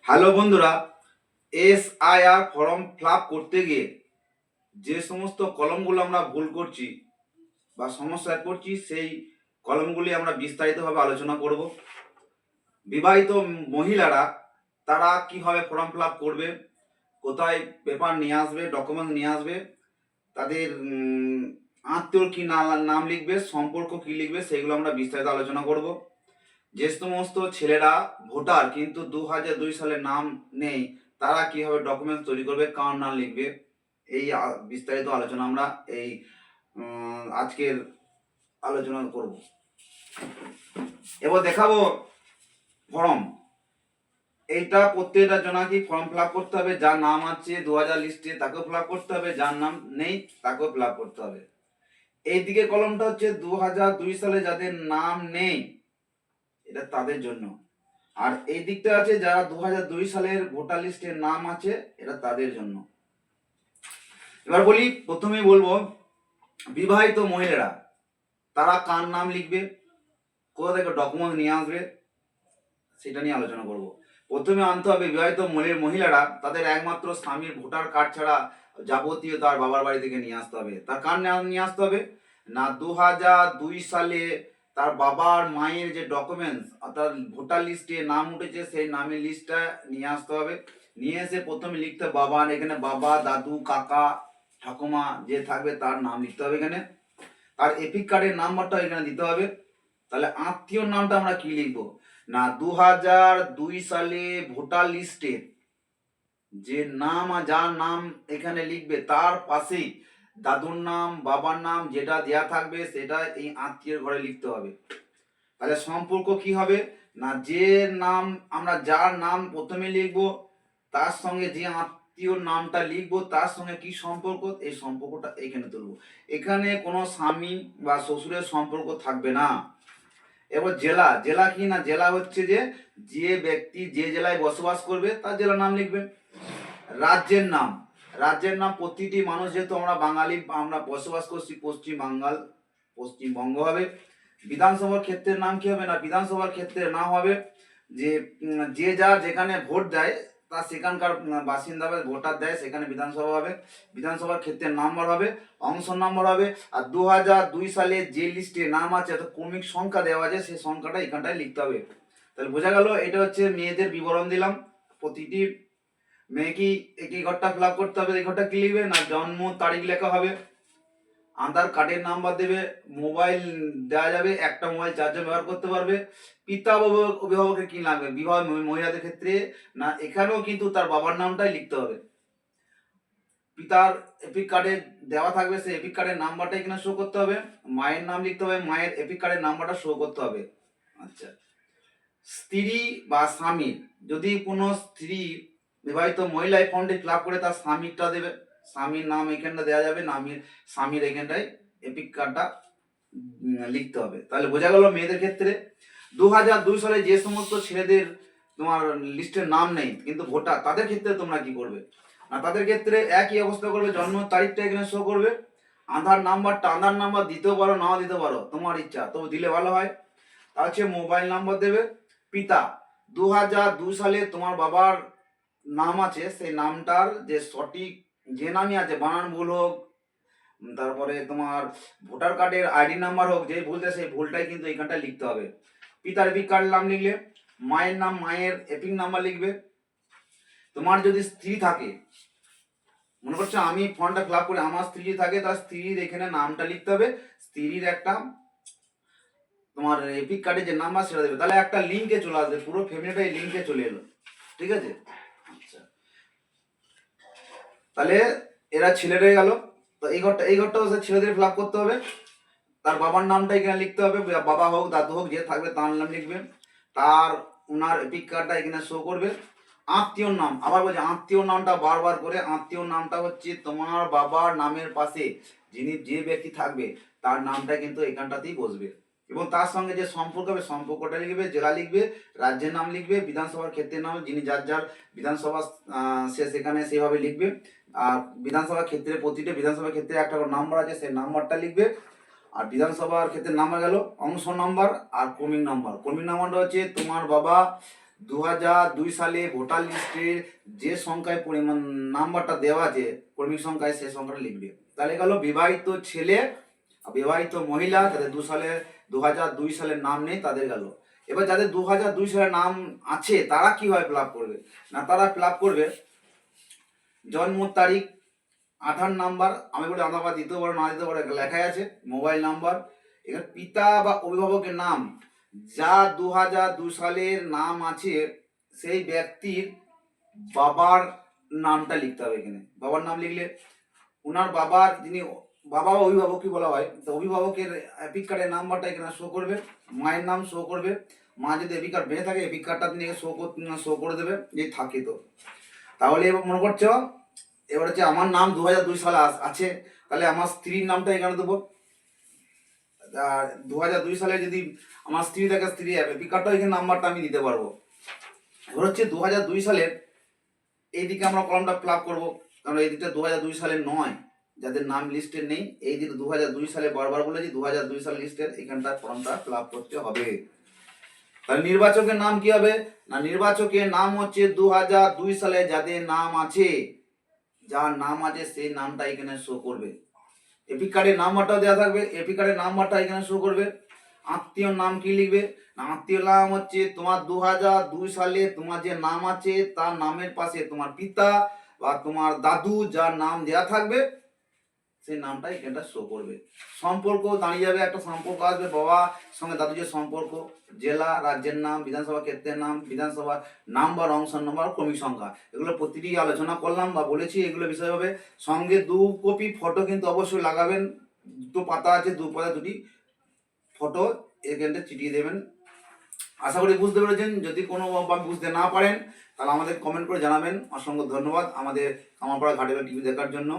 Hello বন্ধুরা, SIR form fill up করতে গিয়ে যে সমস্ত কলমগুলো আমরা ভুল করছি বা সমস্যায় পড়ছি, সেই কলমগুলি আমরা বিস্তারিতভাবে আলোচনা করব। বিবাহিত মহিলারা তারা কিভাবে ফর্ম ফিল আপ করবে, কোথায় পেপার নিয়ে আসবে, ডকুমেন্ট নিয়ে আসবে, তাদের আত্মীয়র কি নাম লিখবে, সম্পর্ক কি লিখবে, সেগুলো আমরা বিস্তারিত আলোচনা করব। যে সমস্ত ছেলেরা ভোটার কিন্তু 2002 সালে নাম নেই, তারা কিভাবে ডকুমেন্টস তৈরি করবে, কার নাম লিখবে, এই বিস্তারিত আলোচনা আমরা এই আজকের আলোচনা করব। এবার দেখাবো ফর্ম। এইটা প্রত্যেকটা জনাকে ফর্ম ফিল আপ করতে হবে। যার নাম আছে 2000 লিস্টে তাকেও ফিল আপ করতে হবে, যার নাম নেই তাকেও ফিল আপ করতে হবে। এইদিকে কলমটা হচ্ছে 2002 সালে যাদের নাম নেই, এটা তাদের জন্য। আর এই দিকটা আছে যারা 2002 সালের ভোটার লিস্টে নাম আছে, এটা তাদের জন্য। এবার বলি, প্রথমেই বলবো বিবাহিত মহিলারা তারা কার নাম লিখবে, কোথা থেকে ডকুমেন্ট নিয়ে আসবে, সেটা নিয়ে আলোচনা করব। প্রথমে আনতে হবে বিবাহিত মহিলারা তাদের একমাত্র স্বামীর ভোটার কার্ড ছাড়া যাবতীয় তার বাবার বাড়ি থেকে নিয়ে আসতে হবে। তার কার নাম নিয়ে আসতে হবে না, 2002 সালে তার বাবার মায়ের যে ডকুমেন্টস অর্থাৎ ভোটার লিস্টে নাম উঠেছে, সেই নামের লিস্টটা নিয়ে আসতে হবে। নিয়ে এসে প্রথমে লিখতে বাবা, এখানে বাবা, দাদু, কাকা, ঠাকুমা যে থাকবে তার নাম লিখতে হবে এখানে। তার এপিক কার্ডের নাম্বারটা এখানে দিতে হবে। তাহলে আত্মীয়র নামটা আমরা কি লিখবো না, 2002 সালে ভোটার লিস্টে যে নাম আর যার নাম এখানে লিখবে তার পাশেই দাদুর নাম, বাবার নাম যেটা দেয়া থাকবে সেটা এই আত্মীয়ের ঘরে লিখতে হবে। তাহলে সম্পর্ক কি হবে না, যে নাম আমরা যার নাম প্রথমে লিখবো তার সঙ্গে যে আত্মীয়র নামটা লিখবো তার সঙ্গে কি সম্পর্ক, এই সম্পর্কটা এখানে তুলবো। এখানে কোনো স্বামী বা শ্বশুরের সম্পর্ক থাকবে না। এবার জেলা, জেলা কি না, জেলা হচ্ছে যে যে ব্যক্তি যে জেলায় বসবাস করবে তার জেলার নাম লিখবে। রাজ্যের নাম, রাজ্যের নাম প্রতিটি মানুষ, যেহেতু আমরা বাঙালি, আমরা বসবাস করছি পশ্চিম বাঙ্গাল, পশ্চিমবঙ্গ হবে। বিধানসভার ক্ষেত্রের নাম কি হবে না, বিধানসভার ক্ষেত্রে নাম হবে যে যে যার যেখানে ভোট দেয় তার সেখানকার বাসিন্দা বা ভোটার দেয়, সেখানে বিধানসভা হবে। বিধানসভার ক্ষেত্রের নাম্বার হবে, অংশ নাম্বার হবে। আর 2002 সালে যে লিস্টে নাম আছে অর্থাৎ ক্রমিক সংখ্যা দেওয়া আছে, সেই সংখ্যাটা এখানটায় লিখতে হবে। তাহলে বোঝা গেল, এটা হচ্ছে মেয়েদের বিবরণ দিলাম। প্রতিটি মেয়ে কি এই ঘরটা ফিল আপ করতে হবে, এই ঘরটা কি লিখবে না, জন্ম তারিখ লেখা হবে, আধার কার্ডের নাম্বার দেবে, মোবাইল দেওয়া যাবে, একটা মোবাইল চারজন ব্যবহার করতে পারবে। পিতা অভিভাবকের কি লাগবে, বিবাহ মহিলাদের ক্ষেত্রে না, এখানেও কিন্তু তার বাবার নামটাই লিখতে হবে। পিতার এপিক কার্ডে দেওয়া থাকবে, সেই এপিক কার্ডের নাম্বারটা এখানে শো করতে হবে। মায়ের নাম লিখতে হবে, মায়ের এপিক কার্ডের নাম্বারটা শো করতে হবে। আচ্ছা, স্ত্রী বা স্বামীর, যদি কোনো স্ত্রী বিবাহিত মহিলা এই ফর্মটি ফিল আপ করে তার স্বামীরটা দেবে, স্বামীর নাম এখানটা দেওয়া যাবে, নামের স্বামীর এখানটায় এপিক কার্ডটা লিখতে হবে। তাহলে বোঝা গেল মেয়েদের ক্ষেত্রে 2002 সালে যে সমস্ত ছেলেদের তোমার লিস্টের নাম নেই কিন্তু ভোটার, তাদের ক্ষেত্রে তোমরা কি করবে না, তাদের ক্ষেত্রে একই অবস্থা করবে, জন্ম তারিখটা এখানে শো করবে, আধার নাম্বারটা, আধার নাম্বার দিতেও পারো নাও দিতে পারো, তোমার ইচ্ছা, তবু দিলে ভালো হয়। তার হচ্ছে মোবাইল নাম্বার দেবে। পিতা, 2002 সালে তোমার বাবার নাম আছে, সেই নামটার যে সঠিক যে নামই আছে, বানান ভুল হোক, তারপরে তোমার ভোটার কার্ডের আইডি নাম্বার হোক, যে ভুলটা সেই ভুলটাই কিন্তু এইখানটায় লিখতে হবে। পিতার এপিক কার্ড নাম লিখলে, মায়ের নাম মায়ের এপিক নাম্বার লিখবে। তোমার যদি স্ত্রী থাকে, মনে করছো আমি ফর্মটা ফিল আপ করে আমার স্ত্রী থাকে, তার স্ত্রীর এখানে নামটা লিখতে হবে, স্ত্রীর একটা তোমার এপিক কার্ডে যে নাম্বার সেটা দেবে। তাহলে একটা লিঙ্কে চলে আসবে, পুরো ফ্যামিলিটা এই লিঙ্কে চলে এলো। ঠিক আছে, আচ্ছা, তাহলে এরা ছেলেরাই গেল। তো এই ঘরটাও সে ছেলেদের ফিল আপ করতে হবে। তার বাবার নামটা এখানে লিখতে হবে, বাবা হোক দাদু হোক যে থাকবে তার নাম লিখবে, তার ওনার এপিক কার্ডটা এখানে শো করবে। আত্মীয়র নাম, আবার বলছি আত্মীয়র নামটা বারবার করে, আত্মীয়র নামটা হচ্ছে তোমার বাবার নামের পাশে যে ব্যক্তি থাকবে তার নামটা কিন্তু এখানটাতেই বসবে, এবং তার সঙ্গে যে সম্পর্ক হবে সম্পর্কটা লিখবে, জেলা লিখবে, রাজ্যের নাম লিখবে, বিধানসভার ক্ষেত্রের নাম, যিনি যার যার বিধানসভা সে সেখানে সেভাবে লিখবে। আর বিধানসভা ক্ষেত্রে প্রতিটা বিধানসভা ক্ষেত্রে একটা করে নাম্বার আছে, সেই নাম্বারটা লিখবে। আর বিধানসভার ক্ষেত্রে নাম্বার গেল, অংশ নাম্বার আর ক্রমিক নাম্বার। ক্রমিক নাম্বারটা হচ্ছে তোমার বাবা 2002 সালে ভোটার লিস্টের যে সংখ্যায় পরিমাণ নাম্বারটা দেওয়া আছে কর্মী সংখ্যায় সেই সংখ্যাটা লিখবে। তাহলে গেল বিবাহিত ছেলে আর বিবাহিত মহিলা যাদের 2002 সালের নাম নেই তাদের গেল। এবার যাদের 2002 সালের নাম আছে তারা কিভাবে ফিল আপ করবে? না, তারা ফিল আপ করবে জন্ম তারিখ, আধার নাম্বার, আমি বলি আধার কার্ড দিতে পারো না দিতে পারো, লেখাই আছে, মোবাইল নাম্বার, এখানে পিতা বা অভিভাবকের নাম, যা 2002 সালের নাম আছে সেই ব্যক্তির বাবার নামটা লিখতে হবে। এখানে বাবার নাম লিখলে ওনার বাবার যিনি বাবা বা অভিভাবক কি বলা হয়, তো অভিভাবকের এপিক কার্ডের নাম্বারটা এখানে শো করবে, মায়ের নাম শো করবে, মা যদি এপিক কার্ড বেঁচে থাকে এপিক কার্ডটা তিনি শো করে দেবে যে থাকে। তো তাহলে এবার মনে করছো এবার হচ্ছে আমার নাম 2002 সালে আছে, তাহলে আমার স্ত্রীর নামটা এখানে দেবো। আর 2002 সালে যদি আমার স্ত্রী থাকে স্ত্রী এপিক কার্ডটা এখানে নাম্বারটা আমি দিতে পারবো। এবার হচ্ছে 2002 সালের এইদিকে আমরা কলমটা ফিল আপ করবো, কারণ এই দিকটা 2002 সালের নয়, যাদের নাম লিস্টে নেই এই দিকে 2002 সালে বারবার বলেছি 2002 সাল লিস্টের এখানটা ফর্মটা ফিল আপ করতে হবে। তাহলে নির্বাচকের নাম কি হবে? না, নির্বাচকের নাম হচ্ছে 2002 সালে যাদের নাম আছে, যার নাম আছে সেই নামটা এখানে শো করবে। এপিক কার্ডের নাম্বারটাও দেওয়া থাকবে, এপিক কার্ডের নাম্বারটা এখানে শো করবে। আত্মীয় নাম কি লিখবে? না, আত্মীয় নাম হচ্ছে তোমার 2002 সালে তোমার যে নাম আছে তার নামের পাশে তোমার পিতা বা তোমার দাদু যার নাম দেওয়া থাকবে সেই নামটা এখানটা শো করবে। সম্পর্ক দাঁড়িয়ে যাবে, একটা সম্পর্ক আসবে বাবার সঙ্গে দাদু যে সম্পর্ক, জেলা, রাজ্যের নাম, বিধানসভা ক্ষেত্রের নাম, বিধানসভা নাম্বার, অংশ নম্বর, ক্রমিক সংখ্যা, এগুলো প্রতিটি আলোচনা করলাম বা বলেছি এগুলো বিষয় হবে। সঙ্গে 2 কপি ফটো কিন্তু অবশ্যই লাগাবেন, দুটো পাতা আছে, 2 পাতা 2টি ফটো এখানটা চিটিয়ে দেবেন। আশা করি বুঝতে পেরেছেন। যদি কোনো বুঝতে না পারেন তাহলে আমাদের কমেন্ট করে জানাবেন। অসংখ্য ধন্যবাদ আমাদের কামারপাড়া ঘাটের টিভি দেখার জন্য।